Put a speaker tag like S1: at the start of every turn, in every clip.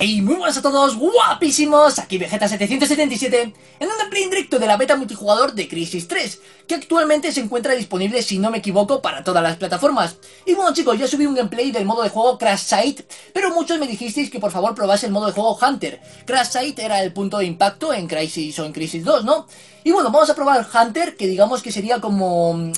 S1: Y muy buenas a todos, guapísimos, aquí Vegeta777 en un gameplay en directo de la beta multijugador de Crysis 3, que actualmente se encuentra disponible, si no me equivoco, para todas las plataformas. Y bueno chicos, ya subí un gameplay del modo de juego Crash Site, pero muchos me dijisteis que por favor probase el modo de juego Hunter. Crash Site era el punto de impacto en Crysis o en Crysis 2, ¿no? Y bueno, vamos a probar Hunter, que digamos que sería como...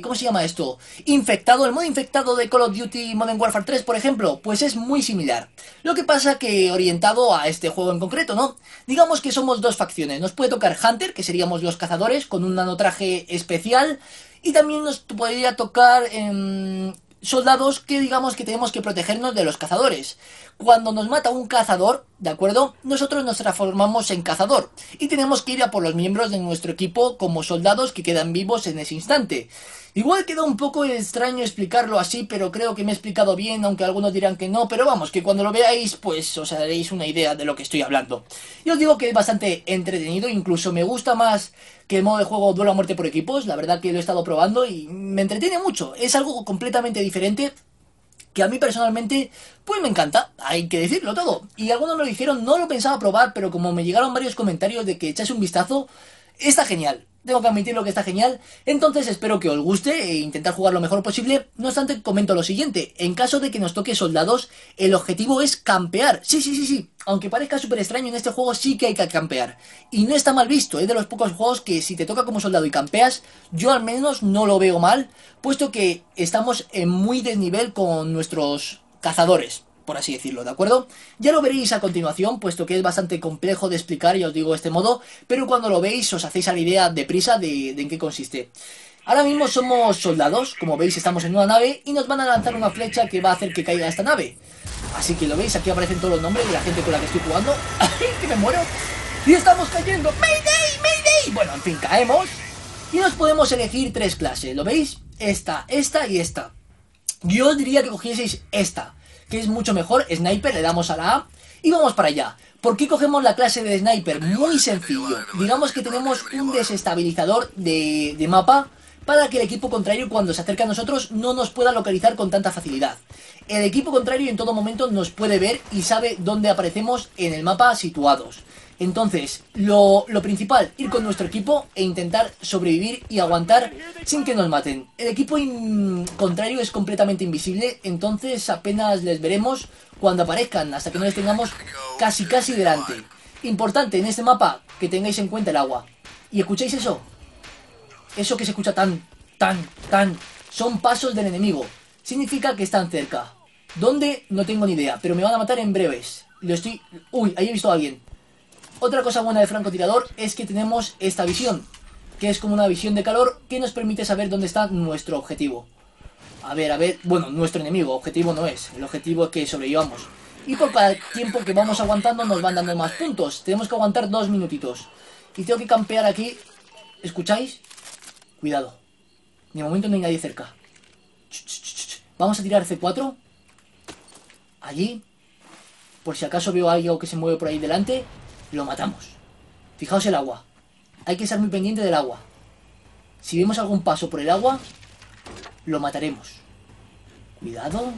S1: ¿cómo se llama esto? Infectado, el modo infectado de Call of Duty Modern Warfare 3, por ejemplo, pues es muy similar. Lo que pasa que orientado a este juego en concreto, ¿no? Digamos que somos dos facciones. Nos puede tocar Hunter, que seríamos los cazadores, con un nanotraje especial, y también nos podría tocar... soldados que digamos que tenemos que protegernos de los cazadores. Cuando nos mata un cazador, ¿de acuerdo? Nosotros nos transformamos en cazador y tenemos que ir a por los miembros de nuestro equipo como soldados que quedan vivos en ese instante. Igual queda un poco extraño explicarlo así, pero creo que me he explicado bien, aunque algunos dirán que no, pero vamos, que cuando lo veáis, pues os daréis una idea de lo que estoy hablando. Y os digo que es bastante entretenido, incluso me gusta más que el modo de juego Duelo a muerte por equipos, la verdad que lo he estado probando y me entretiene mucho, es algo completamente diferente que a mí personalmente pues me encanta, hay que decirlo todo. Y algunos me lo dijeron, no lo pensaba probar, pero como me llegaron varios comentarios de que echase un vistazo, está genial. Tengo que admitirlo que está genial, entonces espero que os guste e intentar jugar lo mejor posible. No obstante, comento lo siguiente, en caso de que nos toque soldados, el objetivo es campear. Sí, aunque parezca súper extraño, en este juego sí que hay que campear. Y no está mal visto, es de los pocos juegos que si te toca como soldado y campeas, yo al menos no lo veo mal, puesto que estamos en muy desnivel con nuestros cazadores, por así decirlo, ¿de acuerdo? Ya lo veréis a continuación, puesto que es bastante complejo de explicar, ya os digo, este modo, pero cuando lo veis os hacéis a la idea deprisa de en qué consiste. Ahora mismo somos soldados, como veis estamos en una nave y nos van a lanzar una flecha que va a hacer que caiga esta nave. Así que lo veis, aquí aparecen todos los nombres de la gente con la que estoy jugando. ¡Ay, que me muero! ¡Y estamos cayendo! ¡Mayday! ¡Mayday! Bueno, en fin, caemos y nos podemos elegir tres clases, ¿lo veis? Esta y esta. Yo os diría que cogieseis esta, que es mucho mejor. Sniper, le damos a la A y vamos para allá. ¿Por qué cogemos la clase de Sniper? Muy sencillo. Digamos que tenemos un desestabilizador de mapa para que el equipo contrario cuando se acerca a nosotros no nos pueda localizar con tanta facilidad. El equipo contrario en todo momento nos puede ver y sabe dónde aparecemos en el mapa situados. Entonces, lo principal, ir con nuestro equipo e intentar sobrevivir y aguantar sin que nos maten. El equipo contrario es completamente invisible, entonces apenas les veremos cuando aparezcan, hasta que no les tengamos casi delante. Importante en este mapa que tengáis en cuenta el agua. ¿Y escucháis eso? Eso que se escucha tan, son pasos del enemigo. Significa que están cerca. ¿Dónde? No tengo ni idea, pero me van a matar en breves. Uy, ahí he visto a alguien. Otra cosa buena de francotirador es que tenemos esta visión, que es como una visión de calor que nos permite saber dónde está nuestro objetivo. A ver, bueno, nuestro enemigo, objetivo no es, el objetivo es que sobrevivamos. Y por cada tiempo que vamos aguantando nos van dando más puntos, tenemos que aguantar 2 minutitos. Y tengo que campear aquí, ¿escucháis? Cuidado, de momento no hay nadie cerca. Vamos a tirar C4, allí, por si acaso veo algo que se mueve por ahí delante. Lo matamos. Fijaos el agua. Hay que estar muy pendiente del agua. Si vemos algún paso por el agua, lo mataremos. Cuidado.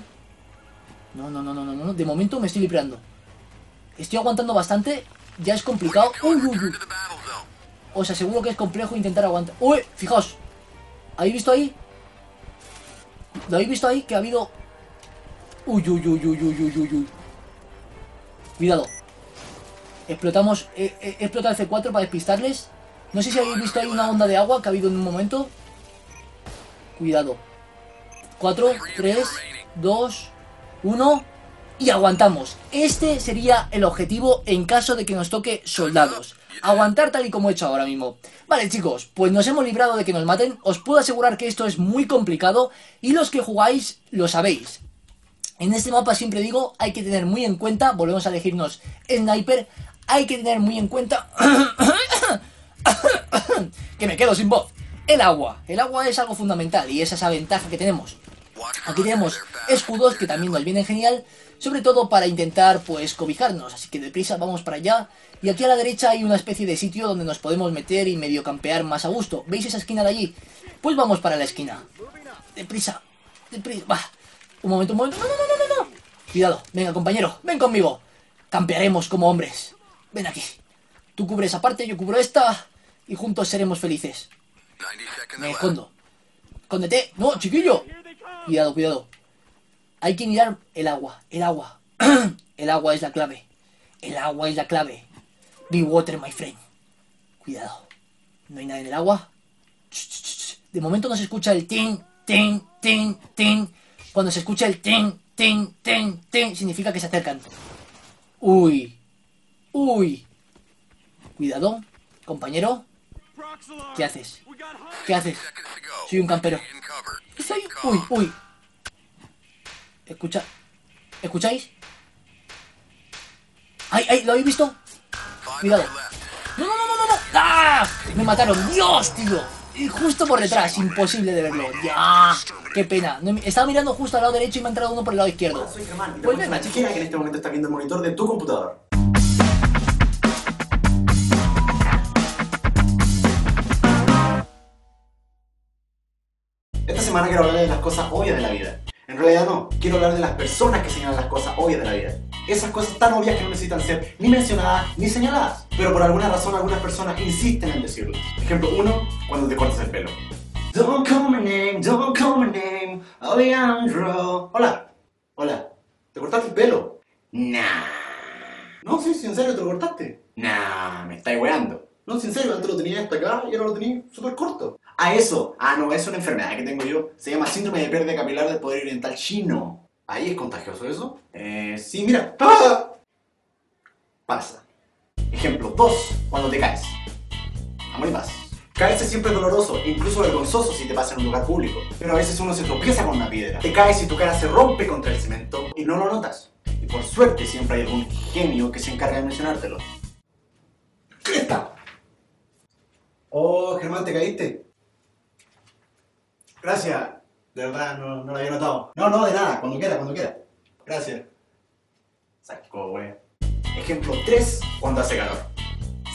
S1: No. De momento me estoy librando. Estoy aguantando bastante. Ya es complicado. Uy. Os aseguro que es complejo intentar aguantar. Uy, fijaos. ¿Habéis visto ahí? ¿Lo habéis visto ahí? Que ha habido... Uy. Cuidado. Explotamos, explota el C4 para despistarles. No sé si habéis visto ahí una onda de agua que ha habido en un momento. Cuidado. 4, 3, 2, 1 y aguantamos. Este sería el objetivo en caso de que nos toque soldados. Aguantar tal y como he hecho ahora mismo. Vale chicos, pues nos hemos librado de que nos maten. Os puedo asegurar que esto es muy complicado y los que jugáis lo sabéis. En este mapa siempre digo, hay que tener muy en cuenta, volvemos a elegirnos Sniper, hay que tener muy en cuenta que me quedo sin voz. El agua es algo fundamental y es esa ventaja que tenemos. Aquí tenemos escudos que también nos vienen genial, sobre todo para intentar pues cobijarnos, así que deprisa vamos para allá. Y aquí a la derecha hay una especie de sitio donde nos podemos meter y medio campear más a gusto. ¿Veis esa esquina de allí? Pues vamos para la esquina. Deprisa, bah. Un momento. No. Cuidado, venga compañero, ven conmigo. Campearemos como hombres. Ven aquí. Tú cubres esa parte, yo cubro esta. Y juntos seremos felices. Me escondo. Escóndete. No, chiquillo. Cuidado, cuidado. Hay que mirar el agua. El agua. El agua es la clave. El agua es la clave. Be water, my friend. Cuidado. ¿No hay nada en el agua? De momento no se escucha el tin, tin, tin, tin. Cuando se escucha el tin, tin, tin, tin, significa que se acercan. Uy. Uy. Cuidado, compañero. ¿Qué haces? ¿Qué haces? Soy un campero. Soy... Uy, uy. ¿Escucháis? ¡Ay, ay! ¿Lo habéis visto? Cuidado. ¡No, no, no, no, no! ¡Ah! Me mataron. ¡Dios, tío! Y justo por detrás. Imposible de verlo. ¡Ya! ¡Qué pena! Estaba mirando justo al lado derecho y me ha entrado uno por el lado izquierdo.
S2: Soy Germán.
S1: Pues venga,
S2: chiquilla que en este momento está viendo el monitor de tu computador. Esta semana quiero hablar de las cosas obvias de la vida. En realidad no, quiero hablar de las personas que señalan las cosas obvias de la vida. Esas cosas tan obvias que no necesitan ser ni mencionadas ni señaladas. Pero por alguna razón algunas personas insisten en decirlo. Ejemplo 1, cuando te cortas el pelo. Don't call my name, Alejandro. Hola, hola, ¿te cortaste el pelo? Nah. No, sí, en serio, ¿te lo cortaste? Nah, me estáis weando. No, en serio, antes lo tenía hasta acá y ahora lo tenía súper corto. ¿A eso? Ah, no, es una enfermedad que tengo yo. Se llama síndrome de pérdida capilar del poder oriental chino. ¿Ahí es contagioso eso? Sí, mira. ¡Ah! Pasa. Ejemplo 2, cuando te caes. Amor y paz. Caerse siempre es doloroso e incluso vergonzoso si te pasa en un lugar público. Pero a veces uno se tropieza con una piedra. Te caes y tu cara se rompe contra el cemento y no lo notas. Y por suerte siempre hay algún genio que se encarga de mencionártelo. ¿Qué está? Oh, Germán, ¿te caíste? Gracias. De verdad, no lo había notado. No, de nada. Cuando quiera. Gracias. Saco, güey. Ejemplo 3, cuando hace calor.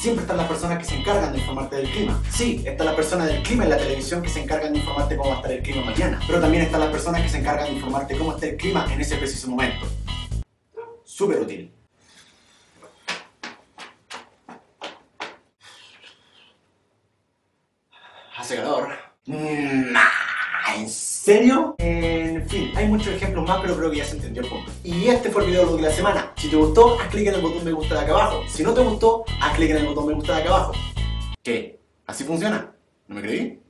S2: Siempre están las personas que se encargan de informarte del clima. Sí, están las personas del clima en la televisión que se encargan de informarte cómo va a estar el clima mañana. Pero también están las personas que se encargan de informarte cómo está el clima en ese preciso momento. Súper útil. Hace calor. ¿En serio? En fin, hay muchos ejemplos más, pero creo que ya se entendió el punto. Y este fue el video de la semana. Si te gustó, haz clic en el botón me gusta de acá abajo. Si no te gustó, haz clic en el botón me gusta de acá abajo. ¿Qué? ¿Así funciona? ¿No me creí?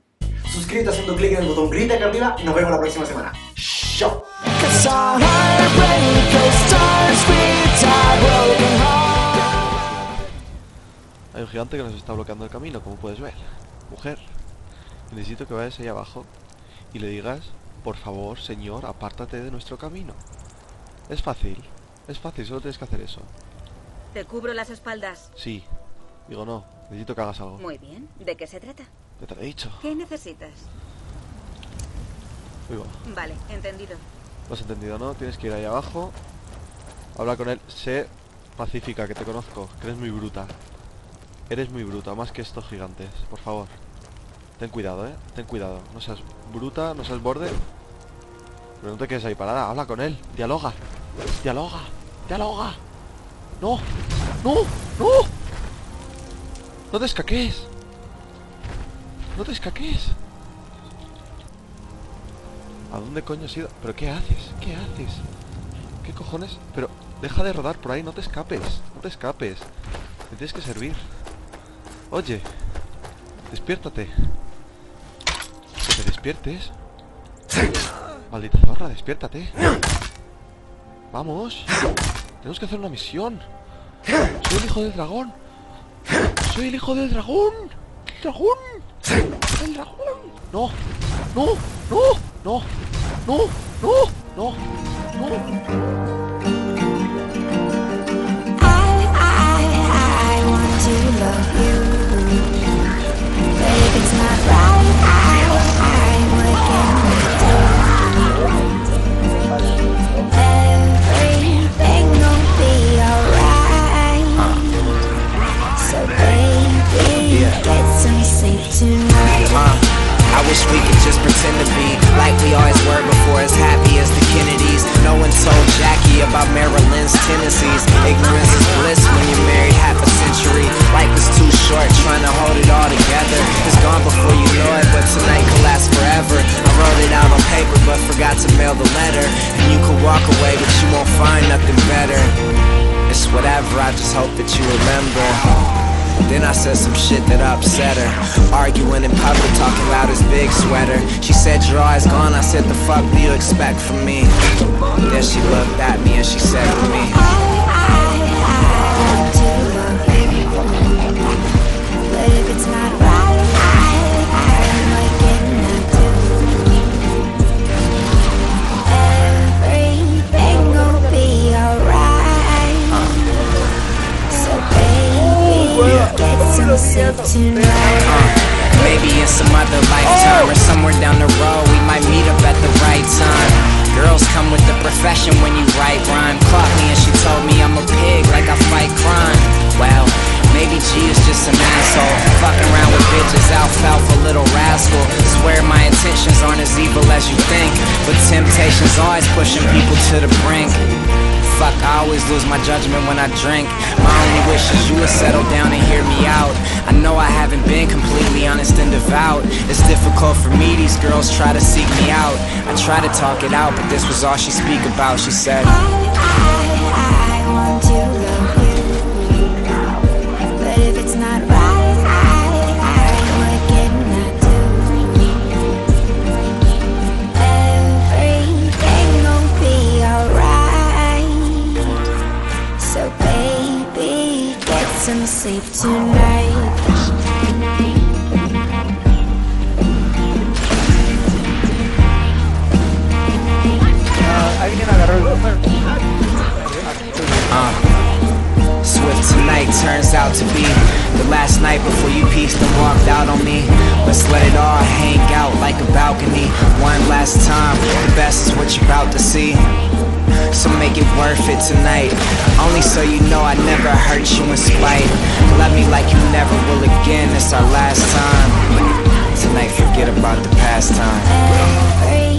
S2: Suscríbete haciendo clic en el botón gris de acá arriba y nos vemos la próxima semana. ¡Chao!
S3: Hay un gigante que nos está bloqueando el camino, como puedes ver. Mujer, necesito que vayas ahí abajo y le digas, por favor, señor, apártate de nuestro camino. Es fácil, solo tienes que hacer eso.
S4: ¿Te cubro las espaldas?
S3: Sí. Digo, no, necesito que hagas algo.
S4: Muy bien. ¿De qué se trata?
S3: Ya te lo he dicho.
S4: ¿Qué necesitas?
S3: Uy, va.
S4: Vale, entendido.
S3: Lo has entendido, ¿no? Tienes que ir ahí abajo. Habla con él. Sé pacífica, que te conozco, que eres muy bruta. Eres muy bruta, más que estos gigantes. Por favor. Ten cuidado, ten cuidado. No seas bruta, no seas borde. Pero no te quedes ahí parada, habla con él. Dialoga. No. No te escaques. ¿A dónde coño has ido? ¿Pero qué haces? ¿Qué cojones? Pero deja de rodar por ahí, no te escapes. Me tienes que servir. Oye, despiértate. Que te despiertes. Maldita zorra, despiértate. Vamos. Tenemos que hacer una misión. Soy el hijo del dragón. ¡El dragón! No.
S5: I want to love you, but if it's not right, what can we do? Everything gon' be alright. So baby, get some sleep tonight.
S6: I wish we could just pretend to be like we always were before, as happy as the Kennedys. No one told Jackie about Maryland's tendencies. Ignorance is not to mail the letter. And you could walk away, but you won't find nothing better. It's whatever, I just hope that you remember. Then I said some shit that upset her. Arguing in public, talking about his big sweater. She said, your eyes gone. I said, the fuck do you expect from me? Then she looked at me and she said to me,
S5: I want to love you, but if it's not right, what can I do? Everything gon' be alright. So baby, get some sleep tonight.
S6: maybe in some other lifetime or somewhere down the road we might meet up at the right time. Girls come with the profession when you write rhyme. Caught me and she told me I'm a pig, like I fight crime. Well, maybe G is just an asshole, fucking around with bitches, alfalfa little rascal. Swear my intentions aren't as evil as you think, but temptation's always pushing people to the brink. Fuck, I always lose my judgment when I drink. My only wish is you would settle down and hear me out. I know I haven't been completely honest and devout. It's difficult for me, these girls try to seek me out. I try to talk it out, but this was all she speak about. She said,
S5: I want to love you, but if it's not right, what can I do? Everything gon' be alright. So baby, get some sleep tonight.
S6: Swift tonight turns out to be the last night before you pieced and walked out on me. Let's let it all hang out like a balcony. One last time, the best is what you're about to see. So make it worth it tonight, only so you know I never hurt you in spite. Love me like you never will again, it's our last time. Tonight forget about the past time.